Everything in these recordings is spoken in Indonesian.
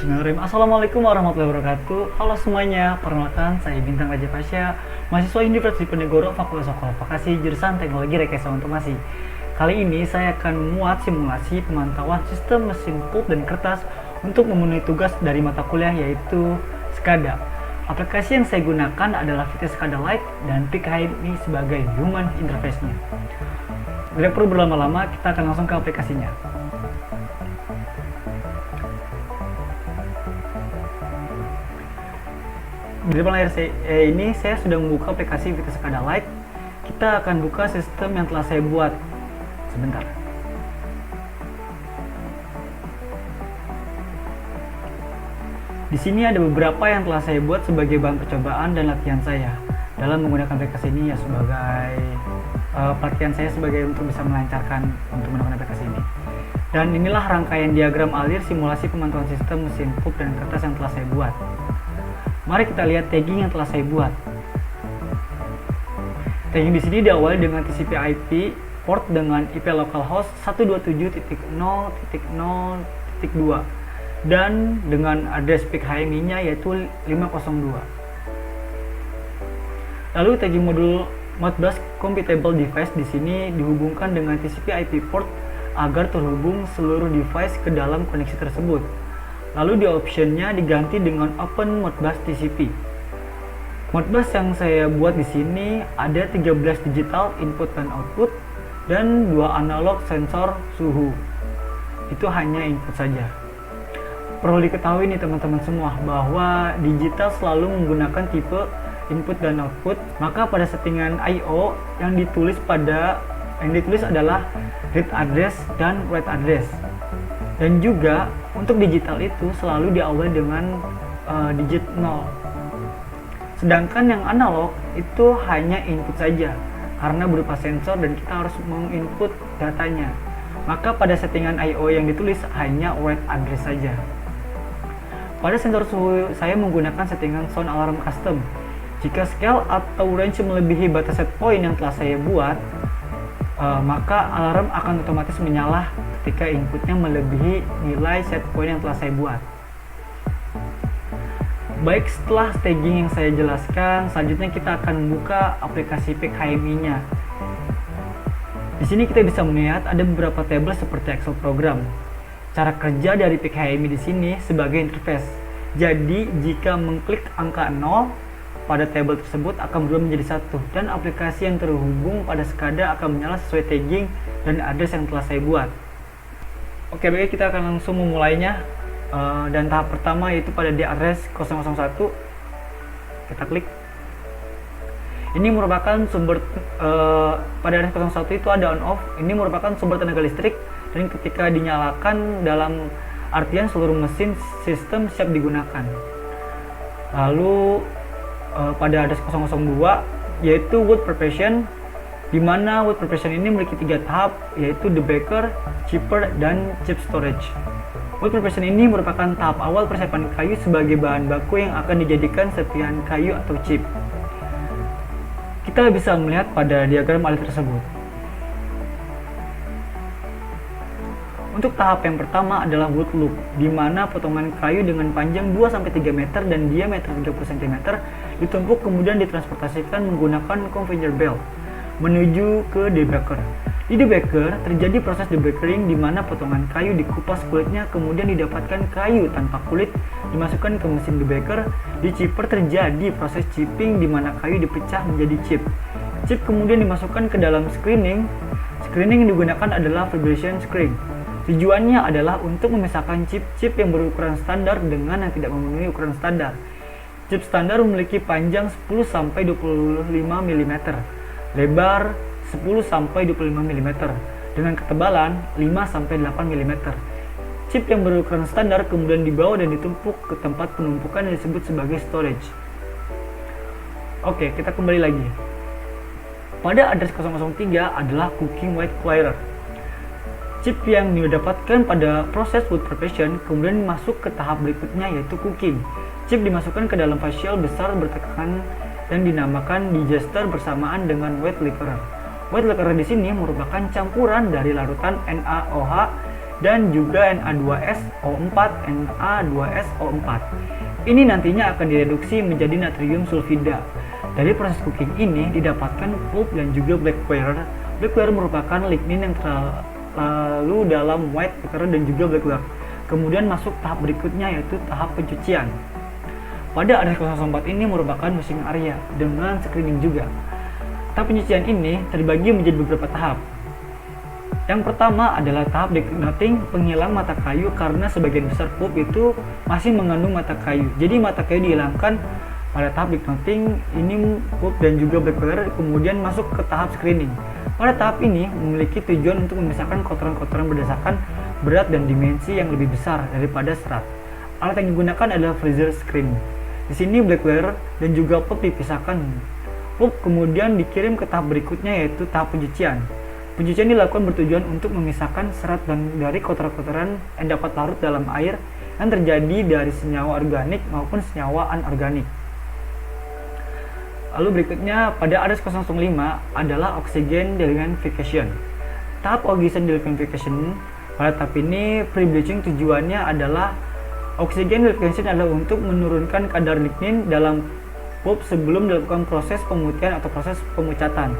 Bismillahirrahmanirrahim. Assalamualaikum warahmatullahi wabarakatuh. Halo semuanya, perkenalkan saya Bintang Raja Pasya, mahasiswa Universitas Diponegoro, Fakultas Vokasi, jurusan Teknologi Rekayasa Otomasi. Kali ini saya akan memuat simulasi pemantauan sistem mesin pulp dan kertas untuk memenuhi tugas dari mata kuliah yaitu SCADA. Aplikasi yang saya gunakan adalah VT SCADA Lite dan PIC-HMI sebagai human interface-nya. Tidak perlu berlama-lama, kita akan langsung ke aplikasinya. Di depan layar ini saya sudah membuka aplikasi VT SCADA Lite. Kita akan buka sistem yang telah saya buat. Sebentar. Di sini ada beberapa yang telah saya buat sebagai bahan percobaan dan latihan saya dalam menggunakan aplikasi ini ya, sebagai pelatihan saya sebagai untuk bisa melancarkan untuk menggunakan aplikasi ini. Dan inilah rangkaian diagram alir simulasi pemantauan sistem mesin pulp dan kertas yang telah saya buat. Mari kita lihat tagging yang telah saya buat. Tagging di sini diawali dengan TCP/IP port dengan IP localhost 127.0.0.2 dan dengan address PIC-HMI-nya yaitu 502. Lalu tagging modul Modbus Compatible Device di sini dihubungkan dengan TCP/IP port agar terhubung seluruh device ke dalam koneksi tersebut. Lalu di optionnya diganti dengan Open Modbus TCP. Modbus yang saya buat di sini ada 13 digital input dan output dan 2 analog sensor suhu. Itu hanya input saja. Perlu diketahui nih teman-teman semua bahwa digital selalu menggunakan tipe input dan output. Maka pada settingan I/O yang ditulis adalah read address dan write address. Dan juga untuk digital itu selalu diawali dengan digit 0. Sedangkan yang analog itu hanya input saja karena berupa sensor dan kita harus menginput datanya. Maka pada settingan I/O yang ditulis hanya write address saja. Pada sensor suhu saya menggunakan settingan sound alarm custom. Jika scale atau range melebihi batas set point yang telah saya buat, maka alarm akan otomatis menyala ketika inputnya melebihi nilai set point yang telah saya buat. Baik, setelah tagging yang saya jelaskan, selanjutnya kita akan membuka aplikasi PIC-HMI-nya. Di sini kita bisa melihat ada beberapa tabel seperti Excel program. Cara kerja dari PIC-HMI di sini sebagai interface. Jadi, jika mengklik angka 0 pada tabel tersebut akan berubah menjadi 1 dan aplikasi yang terhubung pada SCADA akan menyala sesuai tagging dan address yang telah saya buat. Oke, baik, kita akan langsung memulainya. Dan tahap pertama yaitu pada di address 001. Kita klik. Ini merupakan sumber pada address 01 itu ada on off. Ini merupakan sumber tenaga listrik dan ketika dinyalakan dalam artian seluruh mesin sistem siap digunakan. Lalu pada address 002 yaitu wood preparation, di mana wood preparation ini memiliki 3 tahap yaitu debacker, chipper, dan chip storage. Wood preparation ini merupakan tahap awal persiapan kayu sebagai bahan baku yang akan dijadikan serpihan kayu atau chip. Kita bisa melihat pada diagram alir tersebut. Untuk tahap yang pertama adalah wood loop, di mana potongan kayu dengan panjang 2-3 meter dan diameter 30 cm ditumpuk kemudian ditransportasikan menggunakan conveyor belt menuju ke debacker. Di debacker terjadi proses debackering di mana potongan kayu dikupas kulitnya kemudian didapatkan kayu tanpa kulit dimasukkan ke mesin debacker. Di chipper terjadi proses chipping di mana kayu dipecah menjadi chip. Chip kemudian dimasukkan ke dalam screening. Screening yang digunakan adalah vibration screen. Tujuannya adalah untuk memisahkan chip-chip yang berukuran standar dengan yang tidak memenuhi ukuran standar. Chip standar memiliki panjang 10-25 mm, lebar 10-25 mm, dengan ketebalan 5-8 mm. Chip yang berukuran standar kemudian dibawa dan ditumpuk ke tempat penumpukan yang disebut sebagai storage. Oke, kita kembali lagi. Pada address 003 adalah cooking white clearer. Chip yang didapatkan pada proses wood preparation kemudian masuk ke tahap berikutnya yaitu cooking. Chip dimasukkan ke dalam facial besar bertekanan dan dinamakan digester bersamaan dengan white liquor. White liquor di sini merupakan campuran dari larutan NaOH dan juga Na2SO4, Na2SO4. Ini nantinya akan direduksi menjadi natrium sulfida. Dari proses cooking ini didapatkan pulp dan juga blackware. Blackware merupakan lignin yang terlalu dalam white ware dan juga blackware. Kemudian masuk tahap berikutnya yaitu tahap pencucian. Pada ADS004 ini merupakan mesin area dengan screening juga. Tahap pencucian ini terbagi menjadi beberapa tahap. Yang pertama adalah tahap deconating, penghilang mata kayu karena sebagian besar pulp itu masih mengandung mata kayu. Jadi mata kayu dihilangkan pada tahap deconating ini pulp dan juga blackware, kemudian masuk ke tahap screening. Pada tahap ini memiliki tujuan untuk memisahkan kotoran-kotoran berdasarkan berat dan dimensi yang lebih besar daripada serat. Alat yang digunakan adalah freezer screen. Di sini blackware dan juga pulp dipisahkan. Pulp kemudian dikirim ke tahap berikutnya yaitu tahap pencucian. Pencucian dilakukan bertujuan untuk memisahkan serat dan dari kotoran-kotoran yang dapat larut dalam air yang terjadi dari senyawa organik maupun senyawa anorganik. Lalu berikutnya pada ADS005 adalah oxygen delignification. Tahap oxygen delignification pada tahap ini pre-bleaching tujuannya adalah oxygen delignification adalah untuk menurunkan kadar lignin dalam pulp sebelum dilakukan proses pemutihan atau proses pemecatan.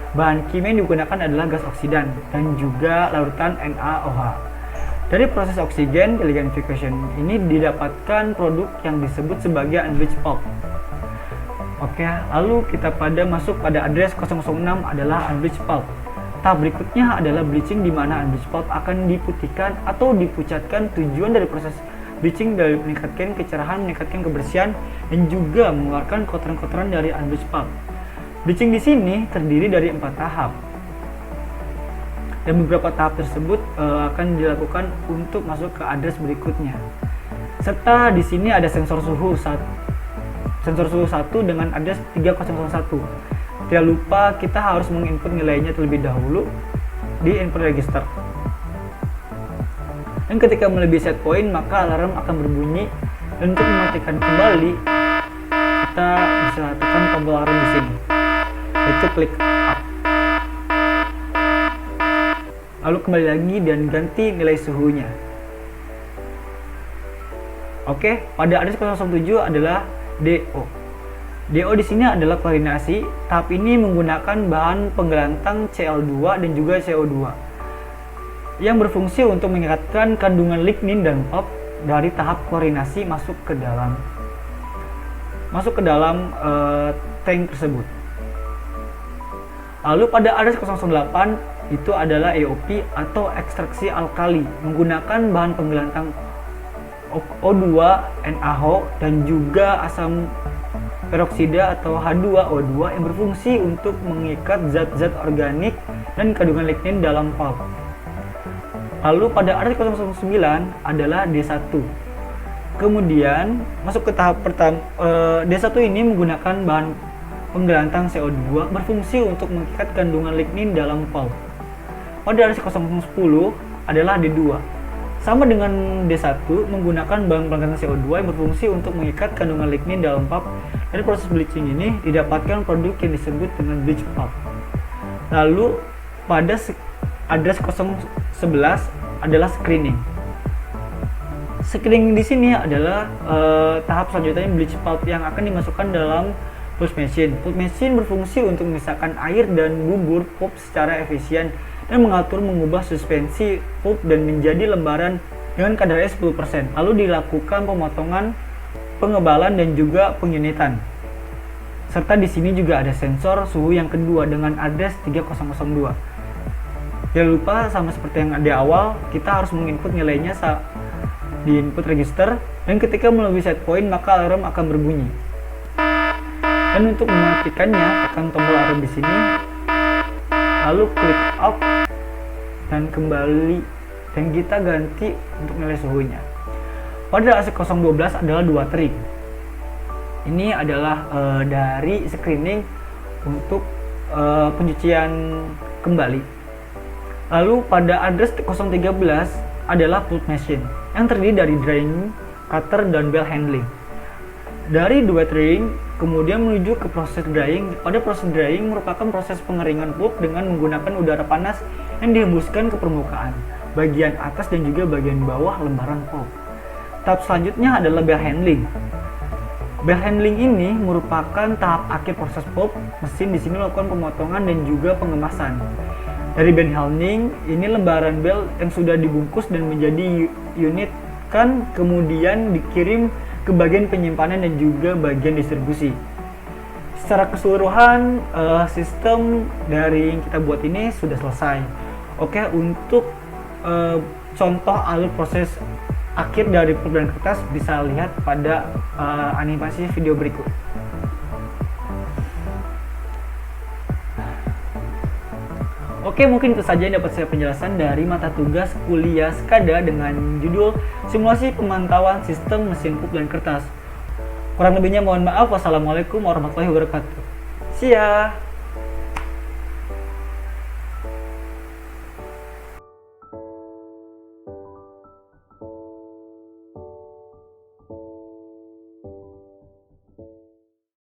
Bahan kimia yang digunakan adalah gas oksidan dan juga larutan NaOH. Dari proses oxygen delignification ini didapatkan produk yang disebut sebagai unbleached pulp. Oke, lalu kita masuk pada ADS006 adalah unbleached pulp. Tahap berikutnya adalah bleaching, di mana unbleached pulp akan diputihkan atau dipucatkan. Tujuan dari proses bleaching dari meningkatkan kecerahan, meningkatkan kebersihan, dan juga mengeluarkan kotoran-kotoran dari unbleached pulp. Bleaching di sini terdiri dari 4 tahap. Dan beberapa tahap tersebut akan dilakukan untuk masuk ke ADS berikutnya. Serta di sini ada sensor suhu 1 dengan ADS 3001. Tidak lupa kita harus menginput nilainya terlebih dahulu di input register. Dan ketika melebihi set point maka alarm akan berbunyi, dan untuk mematikan kembali kita bisa tekan tombol alarm di sini, yaitu klik up. Lalu kembali lagi dan ganti nilai suhunya. Oke, pada ADS007 adalah DO. DO di sini adalah klorinasi. Tahap ini menggunakan bahan penggelantang Cl2 dan juga CO2 yang berfungsi untuk meningkatkan kandungan lignin dan pulp dari tahap klorinasi masuk ke dalam tank tersebut. Lalu pada ADS008 itu adalah EOP atau ekstraksi alkali menggunakan bahan penggelantang O2, NaHO dan juga asam peroksida atau H2O2 yang berfungsi untuk mengikat zat-zat organik dan kandungan lignin dalam pulp. Lalu pada ADS009 adalah D1. Kemudian masuk ke tahap pertama. D1 ini menggunakan bahan penggelantang CO2 berfungsi untuk mengikat kandungan lignin dalam pulp. Pada ADS010 adalah D2. Sama dengan D1, menggunakan bahan penggelantang CO2 yang berfungsi untuk mengikat kandungan lignin dalam pulp. Dari proses bleaching ini didapatkan produk yang disebut dengan bleach pulp. Lalu pada ADS011 adalah screening. Screening di sini adalah tahap selanjutnya bleach pulp yang akan dimasukkan dalam pulp machine. Pulp machine berfungsi untuk memisahkan air dan bubur pulp secara efisien dan mengubah suspensi pulp dan menjadi lembaran dengan kadar 10%. Lalu dilakukan pemotongan, pengebalan dan juga pengunitan. Serta di sini juga ada sensor suhu yang kedua dengan ADS 3002. Jangan lupa sama seperti yang di awal, kita harus menginput nilainya di input register, dan ketika melebihi set point maka alarm akan berbunyi. Dan untuk mematikannya tekan tombol alarm di sini, lalu klik off dan kembali, dan kita ganti untuk nilai suhunya. Pada ADS012 adalah 2 trig. Ini adalah dari screening untuk pencucian kembali. Lalu pada ADS013 adalah pulp machine yang terdiri dari drying, cutter, dan bell handling. Dari dua drying kemudian menuju ke proses drying. Pada proses drying merupakan proses pengeringan pulp dengan menggunakan udara panas yang dihembuskan ke permukaan. bagian atas dan juga bagian bawah lembaran pulp. Tahap selanjutnya adalah bale handling. Bale handling ini merupakan tahap akhir proses pulp. Mesin di sini melakukan pemotongan dan juga pengemasan. Dari bale handling, ini lembaran bale yang sudah dibungkus dan menjadi unit kan kemudian dikirim ke bagian penyimpanan dan juga bagian distribusi. Secara keseluruhan sistem dari yang kita buat ini sudah selesai. Oke, untuk contoh alur proses akhir dari pulp dan kertas bisa lihat pada animasi video berikut. Oke, mungkin itu saja yang dapat saya penjelasan dari mata tugas kuliah SKADA dengan judul Simulasi Pemantauan Sistem Mesin Pulp dan Kertas. Kurang lebihnya mohon maaf. Wassalamualaikum warahmatullahi wabarakatuh. See ya!